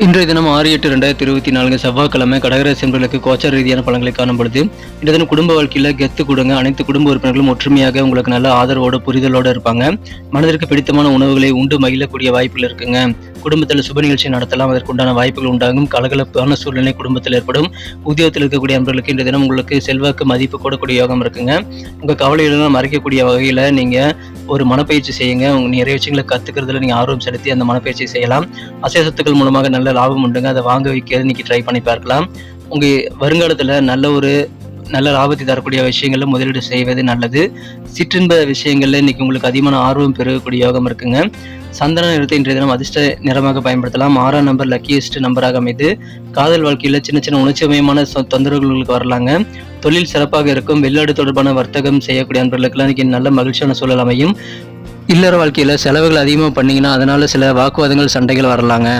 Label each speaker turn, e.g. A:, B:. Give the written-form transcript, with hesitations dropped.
A: இன்றைய தினம் 6/8/2024 செவ்வாய்க்கிழமை கடகராசி என்பவர்களுக்கு கோச்சார ரீதியான பலன்களை காணும் பொழுது இன்றைய தினம் குடும்ப வாழ்க்கையில் கெத்து கொடுங்க. அனைத்து குடும்ப உறுப்பினர்களும் ஒற்றுமையாக உங்களுக்கு நல்ல ஆதரவோடு புரிதலோடு இருப்பாங்க. மனதிற்கு பிடித்தமான உணவுகளை உண்டு மகிழக்கூடிய வாய்ப்புகள் இருக்குங்க. குடும்பத்தில் சுப நிகழ்ச்சி நடத்தலாம், அதற்குண்டான வாய்ப்புகள் உண்டாகும். கலகலப்பான சூழ்நிலை குடும்பத்தில் ஏற்படும். உத்தியோகத்தில் இருக்கக்கூடிய நண்பர்களுக்கு இன்றைய தினம் உங்களுக்கு செல்வாக்கு மதிப்பு கூடக்கூடிய யோகம் இருக்குங்க. உங்கள் கவலைகளெல்லாம் மறைக்கக்கூடிய வகையில் நீங்கள் ஒரு மனப்பயிற்சி செய்யுங்க. நிறைய விஷயங்களை கற்றுக்கிறதுல நீங்கள் ஆர்வம் செலுத்தி அந்த மனப்பயிற்சி செய்யலாம். அசைய சொத்துக்கள் மூலமாக நல்ல லாபம் உண்டுங்க. அதை வாங்க வைக்கிறது இன்னைக்கு ட்ரை பண்ணி பார்க்கலாம். உங்கள் வருங்காலத்தில் நல்ல லாபத்தை தரக்கூடிய விஷயங்கள்ல முதலீடு செய்வது நல்லது. சிற்றின்ப விஷயங்கள்ல இன்னைக்கு உங்களுக்கு அதிகமான ஆர்வம் பெறக்கூடிய யோகம் இருக்குங்க. சந்தன நிறத்தை இன்றைய தினம் அதிர்ஷ்ட நிறமாக பயன்படுத்தலாம். 6ஆம் நம்பர் லக்கியஸ்ட் நம்பராக அமைது. காதல் வாழ்க்கையில சின்ன உணர்ச்சிமயமான தொந்தரவுகளுக்கு வரலாங்க. தொழில் சிறப்பாக இருக்கும். வெளிநாடு தொடர்பான வர்த்தகம் செய்யக்கூடிய நண்பர்களுக்கெல்லாம் இன்னைக்கு நல்ல மகிழ்ச்சியான சூழல் அமையும். இல்லற வாழ்க்கையில செலவுகள் அதிகமாக பண்ணீங்கன்னா அதனால சில வாக்குவாதங்கள் சண்டைகள் வரலாங்க.